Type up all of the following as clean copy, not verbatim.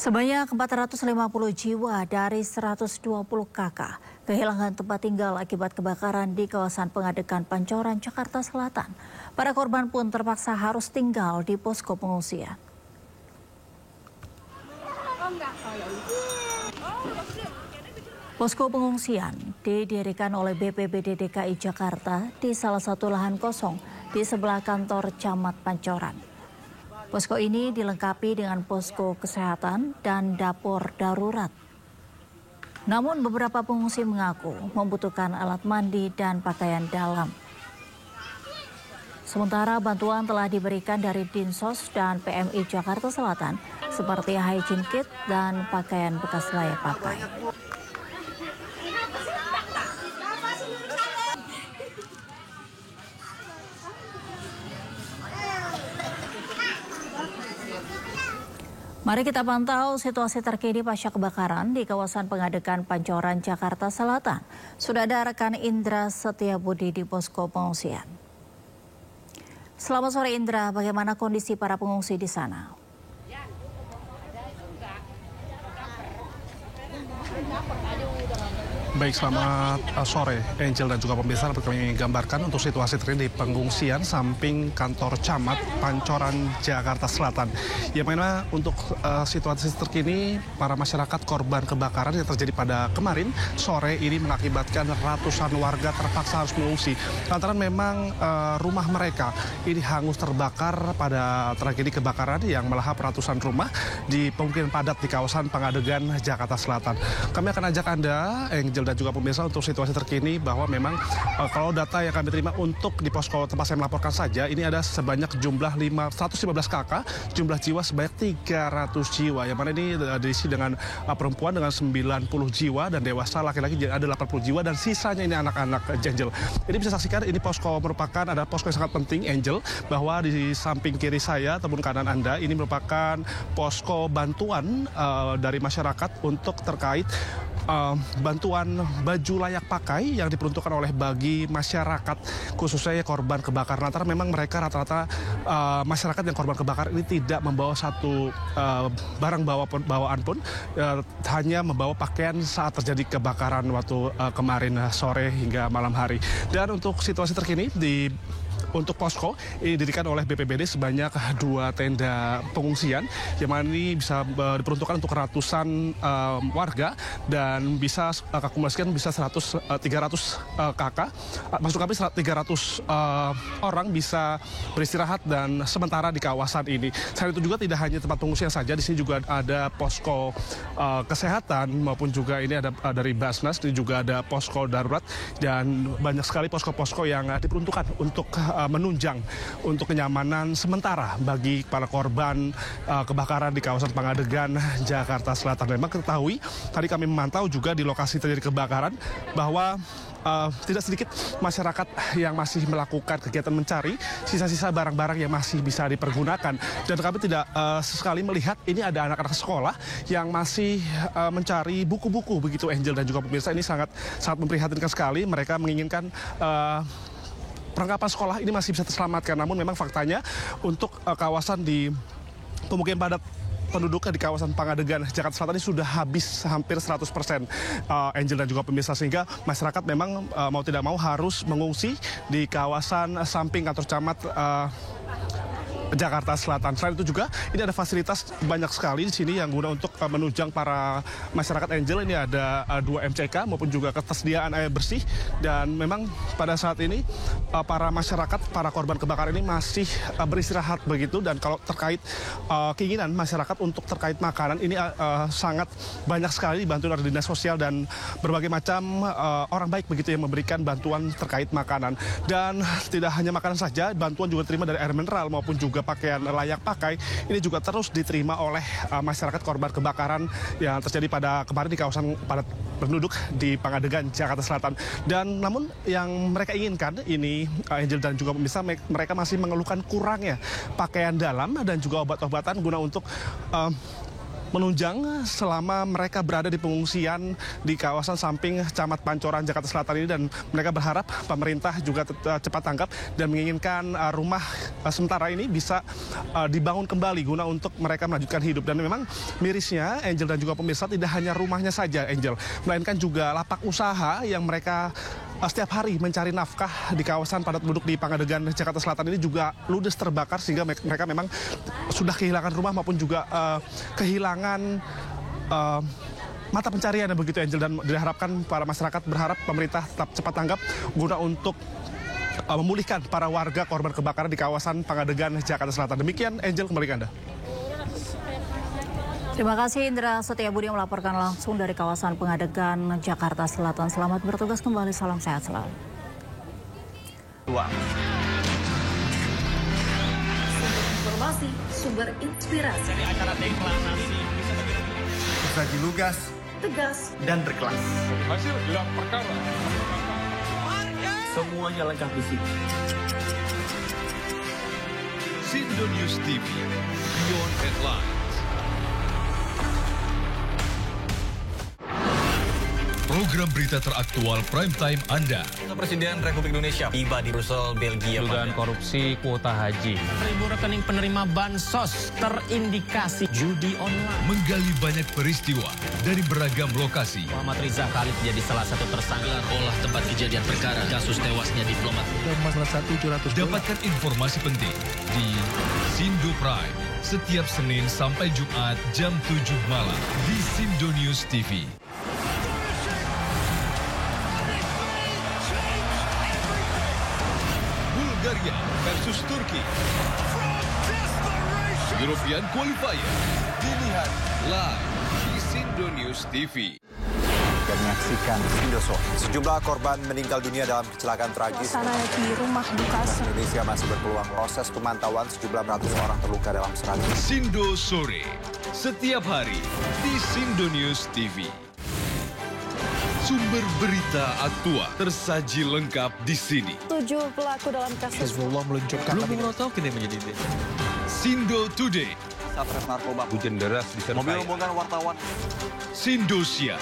Sebanyak 450 jiwa dari 120 kakak kehilangan tempat tinggal akibat kebakaran di kawasan Pengadegan Pancoran, Jakarta Selatan. Para korban pun terpaksa harus tinggal di posko pengungsian. Posko pengungsian didirikan oleh BPBD DKI Jakarta di salah satu lahan kosong di sebelah kantor Camat Pancoran. Posko ini dilengkapi dengan posko kesehatan dan dapur darurat. Namun beberapa pengungsi mengaku membutuhkan alat mandi dan pakaian dalam. Sementara bantuan telah diberikan dari Dinsos dan PMI Jakarta Selatan seperti hygiene kit dan pakaian bekas layak pakai. Mari kita pantau situasi terkini pasca kebakaran di kawasan Pengadegan Pancoran, Jakarta Selatan. Sudah ada rekan Indra Setiabudi di posko pengungsian. Selamat sore Indra, bagaimana kondisi para pengungsi di sana? Baik, selamat sore Angel dan juga pemirsa. Kami gambarkan untuk situasi terkini di pengungsian samping kantor Camat Pancoran, Jakarta Selatan. Ya, mana untuk situasi terkini para masyarakat korban kebakaran yang terjadi pada kemarin sore ini mengakibatkan ratusan warga terpaksa harus mengungsi. Lantaran memang rumah mereka ini hangus terbakar pada tragedi kebakaran yang melahap ratusan rumah di pemukiman padat di kawasan Pengadegan, Jakarta Selatan. Kami akan ajak Anda, Angel dan juga pemirsa, untuk situasi terkini bahwa memang kalau data yang kami terima untuk di posko tempat saya melaporkan saja, ini ada sebanyak jumlah 115 kakak, jumlah jiwa sebanyak 300 jiwa, yang mana ini diisi dengan perempuan dengan 90 jiwa dan dewasa laki-laki ada 80 jiwa dan sisanya ini anak-anak. Angel, ini bisa saksikan ini posko merupakan ada posko yang sangat penting Angel, bahwa di samping kiri saya ataupun kanan Anda ini merupakan posko bantuan dari masyarakat untuk terkait bantuan baju layak pakai yang diperuntukkan oleh bagi masyarakat khususnya korban kebakaran. Lantaran memang mereka rata-rata masyarakat yang korban kebakaran ini tidak membawa satu barang bawaan pun, hanya membawa pakaian saat terjadi kebakaran waktu kemarin sore hingga malam hari. Dan untuk situasi terkini untuk posko ini didirikan oleh BPBD sebanyak 2 tenda pengungsian yang mana ini bisa diperuntukkan untuk ratusan warga dan bisa akumulasikan bisa 300 kakak, maksud kami 300 orang bisa beristirahat dan sementara di kawasan ini. Selain itu juga tidak hanya tempat pengungsian saja, di sini juga ada posko kesehatan maupun juga ini ada dari Basnas, ini juga ada posko darurat dan banyak sekali posko-posko yang diperuntukkan untuk menunjang untuk kenyamanan sementara bagi para korban kebakaran di kawasan Pengadegan, Jakarta Selatan. Memang ketahui tadi kami memantau juga di lokasi terjadi kebakaran bahwa tidak sedikit masyarakat yang masih melakukan kegiatan mencari sisa-sisa barang-barang yang masih bisa dipergunakan. Dan kami tidak sesekali melihat ini ada anak-anak sekolah yang masih mencari buku-buku begitu Angel dan juga pemirsa. Ini sangat memprihatinkan sekali. Mereka menginginkan perlengkapan sekolah ini masih bisa terselamatkan. Namun memang faktanya untuk kawasan di pemukiman padat penduduknya di kawasan Pengadegan, Jakarta Selatan ini sudah habis hampir 100%, Angel dan juga pemirsa, sehingga masyarakat memang mau tidak mau harus mengungsi di kawasan samping kantor Camat Jakarta Selatan. Selain itu juga ini ada fasilitas banyak sekali di sini yang guna untuk menunjang para masyarakat Angel. Ini ada 2 MCK maupun juga ketersediaan air bersih, dan memang pada saat ini para masyarakat, para korban kebakaran ini masih beristirahat begitu. Dan kalau terkait keinginan masyarakat untuk terkait makanan ini sangat banyak sekali dibantu oleh Dinas Sosial dan berbagai macam orang baik begitu yang memberikan bantuan terkait makanan. Dan tidak hanya makanan saja, bantuan juga diterima dari air mineral maupun juga pakaian layak pakai. Ini juga terus diterima oleh masyarakat korban kebakaran yang terjadi pada kemarin di kawasan padat penduduk di Pengadegan, Jakarta Selatan. Dan namun yang mereka inginkan ini Angel dan juga pemirsa, mereka masih mengeluhkan kurangnya pakaian dalam dan juga obat-obatan guna untuk menunjang selama mereka berada di pengungsian di kawasan samping Camat Pancoran, Jakarta Selatan ini, dan mereka berharap pemerintah juga cepat tanggap dan menginginkan rumah sementara ini bisa dibangun kembali guna untuk mereka melanjutkan hidup. Dan memang mirisnya, Angel dan juga pemirsa, tidak hanya rumahnya saja, Angel, melainkan juga lapak usaha yang mereka setiap hari mencari nafkah di kawasan padat penduduk di Pangadegan, Jakarta Selatan ini juga ludes terbakar, sehingga mereka memang sudah kehilangan rumah maupun juga kehilangan mata pencarian, begitu, Angel. Dan diharapkan para masyarakat berharap pemerintah tetap cepat tanggap guna untuk memulihkan para warga korban kebakaran di kawasan Pangadegan, Jakarta Selatan. Demikian, Angel, kembali ke Anda. Terima kasih Indra Setiabudi yang melaporkan langsung dari kawasan Pangadegan, Jakarta Selatan. Selamat bertugas kembali, salam sehat selalu. Sumber informasi, sumber inspirasi. Dari acara deklarasi Saji lugas, tegas, dan berkelas. Hasil gelar perkara. Semuanya lengkap di sini. Sindo News TV, Beyond Headlines. Program berita teraktual prime time Anda. Presiden Republik Indonesia tiba di Brussel, Belgia. Dugaan korupsi kuota haji. 1.000 rekening penerima bansos terindikasi judi online. Menggali banyak peristiwa dari beragam lokasi. Muhammad Riza Khalid jadi salah satu tersangka olah tempat kejadian perkara kasus tewasnya diplomat. Dapatkan informasi penting di Sindo Prime setiap Senin sampai Jumat jam 7 malam di Sindo News TV. Bulgaria versus Turki. European Qualifier dilihat live di Sindo News TV. dan menyaksikan Indosat. Sejumlah korban meninggal dunia dalam kecelakaan tragis. Suasana di rumah duka. Indonesia masih berpeluang proses pemantauan, sejumlah ratus orang terluka dalam serangan. Sindo Sore, setiap hari di Sindo News TV. Sumber berita aktual tersaji lengkap di sini. 7 pelaku dalam kasus Hezbollah meluncurkan Sindo Today, Satres narkoba. Hujan deras disertai Mobil rombongan wartawan. Sindosia,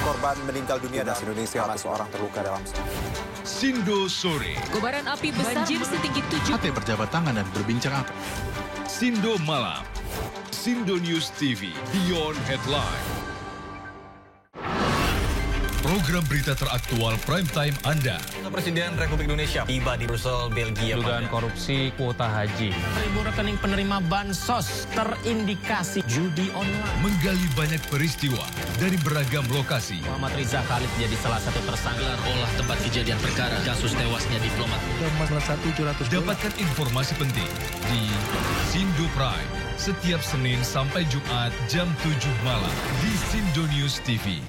Korban meninggal dunia dan Indonesia masih orang terluka dalam serangan. Sindo Sore, Kobaran api besar banjir setinggi 7. Hati berjabat tangan dan berbincang apa? Sindo Malam, Sindo News TV, Beyond Headline. Program berita teraktual prime time Anda. Presiden Republik Indonesia tiba di Brussel, Belgia. dugaan korupsi kuota haji. 1.000 rekening penerima bansos terindikasi judi online. Menggali banyak peristiwa dari beragam lokasi. Muhammad Riza Khalid jadi salah satu tersangka olah tempat kejadian perkara kasus tewasnya diplomat. Dapatkan informasi penting di Sindo Prime setiap Senin sampai Jumat jam 7 malam di Sindo News TV.